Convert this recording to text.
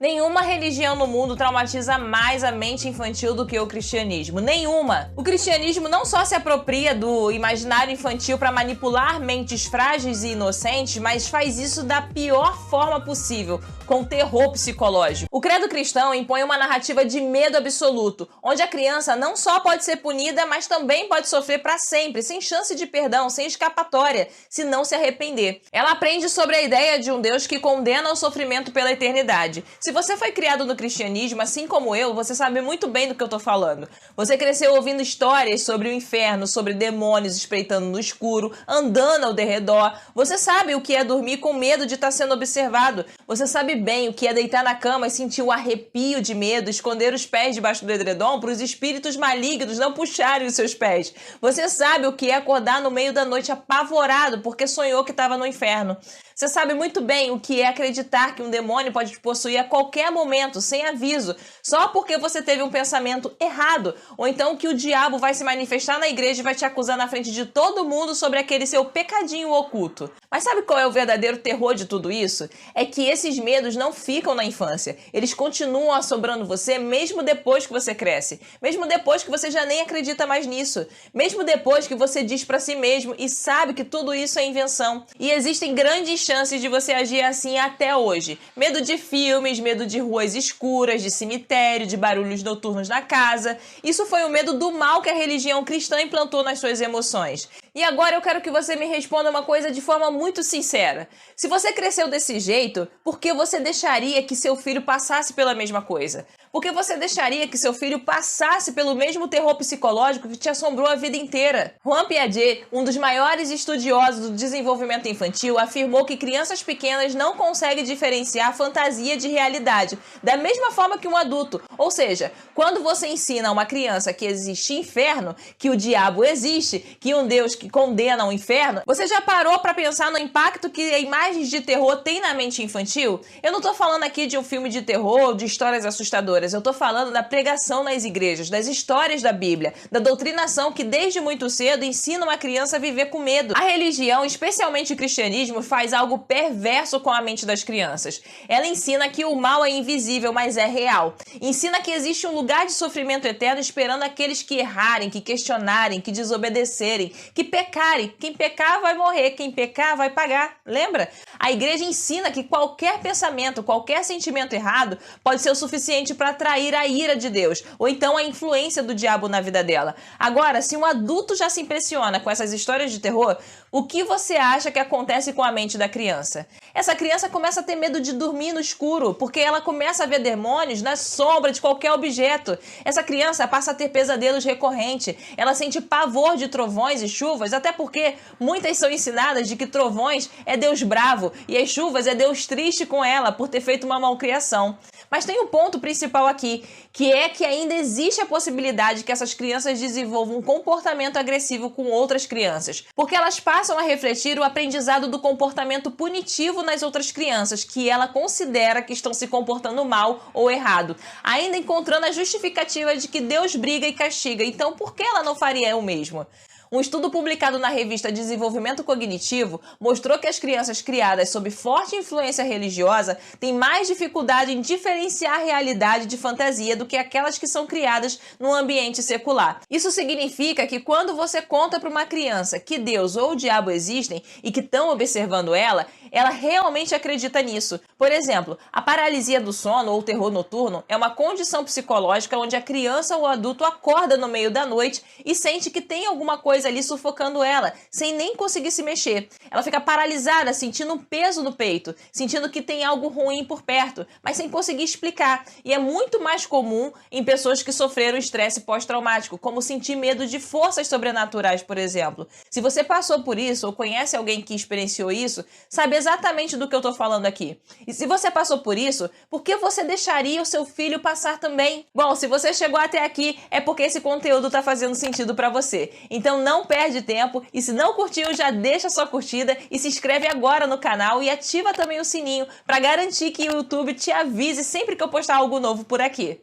Nenhuma religião no mundo traumatiza mais a mente infantil do que o cristianismo. Nenhuma! O cristianismo não só se apropria do imaginário infantil para manipular mentes frágeis e inocentes, mas faz isso da pior forma possível, com terror psicológico. O credo cristão impõe uma narrativa de medo absoluto, onde a criança não só pode ser punida, mas também pode sofrer para sempre, sem chance de perdão, sem escapatória, se não se arrepender. Ela aprende sobre a ideia de um Deus que condena o sofrimento pela eternidade. Se você foi criado no cristianismo, assim como eu, você sabe muito bem do que eu tô falando. Você cresceu ouvindo histórias sobre o inferno, sobre demônios espreitando no escuro, andando ao derredor. Você sabe o que é dormir com medo de estar sendo observado. Você sabe bem o que é deitar na cama e sentir o arrepio de medo, esconder os pés debaixo do edredom para os espíritos malignos não puxarem os seus pés. Você sabe o que é acordar no meio da noite apavorado porque sonhou que estava no inferno. Você sabe muito bem o que é acreditar que um demônio pode te possuir a qualquer momento, sem aviso, só porque você teve um pensamento errado, ou então que o diabo vai se manifestar na igreja e vai te acusar na frente de todo mundo sobre aquele seu pecadinho oculto. Mas sabe qual é o verdadeiro terror de tudo isso? É que esses medos não ficam na infância. Eles continuam assombrando você mesmo depois que você cresce. Mesmo depois que você já nem acredita mais nisso. Mesmo depois que você diz pra si mesmo e sabe que tudo isso é invenção. E existem grandes chances de você agir assim até hoje. Medo de filmes, medo de ruas escuras, de cemitério, de barulhos noturnos na casa. Isso foi o medo do mal que a religião cristã implantou nas suas emoções. E agora eu quero que você me responda uma coisa de forma muito sincera. Se você cresceu desse jeito, por que você deixaria que seu filho passasse pela mesma coisa? Por que você deixaria que seu filho passasse pelo mesmo terror psicológico que te assombrou a vida inteira? Juan Piaget, um dos maiores estudiosos do desenvolvimento infantil, afirmou que crianças pequenas não conseguem diferenciar fantasia de realidade, da mesma forma que um adulto. Ou seja, quando você ensina a uma criança que existe inferno, que o diabo existe, que um Deus que condena o inferno, você já parou para pensar no impacto que imagens de terror têm na mente infantil? Eu não tô falando aqui de um filme de terror, de histórias assustadoras. Eu tô falando da pregação nas igrejas, das histórias da Bíblia, da doutrinação que desde muito cedo ensina uma criança a viver com medo. A religião, especialmente o cristianismo, faz algo perverso com a mente das crianças. Ela ensina que o mal é invisível, mas é real. Ensina que existe um lugar de sofrimento eterno esperando aqueles que errarem, que questionarem, que desobedecerem, que pecarem. Quem pecar vai morrer, quem pecar vai pagar. Lembra? A igreja ensina que qualquer pensamento, qualquer sentimento errado pode ser o suficiente para atrair a ira de Deus, ou então a influência do diabo na vida dela. Agora, se um adulto já se impressiona com essas histórias de terror, o que você acha que acontece com a mente da criança? Essa criança começa a ter medo de dormir no escuro, porque ela começa a ver demônios na sombra de qualquer objeto. Essa criança passa a ter pesadelos recorrentes, ela sente pavor de trovões e chuvas, até porque muitas são ensinadas de que trovões é Deus bravo e as chuvas é Deus triste com ela por ter feito uma malcriação. Mas tem um ponto principal aqui, que é que ainda existe a possibilidade que essas crianças desenvolvam um comportamento agressivo com outras crianças, porque elas passam a refletir o aprendizado do comportamento punitivo nas outras crianças, que ela considera que estão se comportando mal ou errado, ainda encontrando a justificativa de que Deus briga e castiga, então por que ela não faria o mesmo? Um estudo publicado na revista Desenvolvimento Cognitivo mostrou que as crianças criadas sob forte influência religiosa têm mais dificuldade em diferenciar a realidade de fantasia do que aquelas que são criadas num ambiente secular. Isso significa que quando você conta para uma criança que Deus ou o diabo existem e que estão observando ela realmente acredita nisso. Por exemplo, a paralisia do sono ou terror noturno é uma condição psicológica onde a criança ou o adulto acorda no meio da noite e sente que tem alguma coisa ali sufocando ela, sem nem conseguir se mexer. Ela fica paralisada, sentindo um peso no peito, sentindo que tem algo ruim por perto, mas sem conseguir explicar. E é muito mais comum em pessoas que sofreram estresse pós-traumático, como sentir medo de forças sobrenaturais, por exemplo. Se você passou por isso ou conhece alguém que experienciou isso, sabe exatamente do que eu tô falando aqui. E se você passou por isso, por que você deixaria o seu filho passar também? Bom, se você chegou até aqui, é porque esse conteúdo tá fazendo sentido pra você. Então não perde tempo e se não curtiu, já deixa sua curtida e se inscreve agora no canal e ativa também o sininho pra garantir que o YouTube te avise sempre que eu postar algo novo por aqui.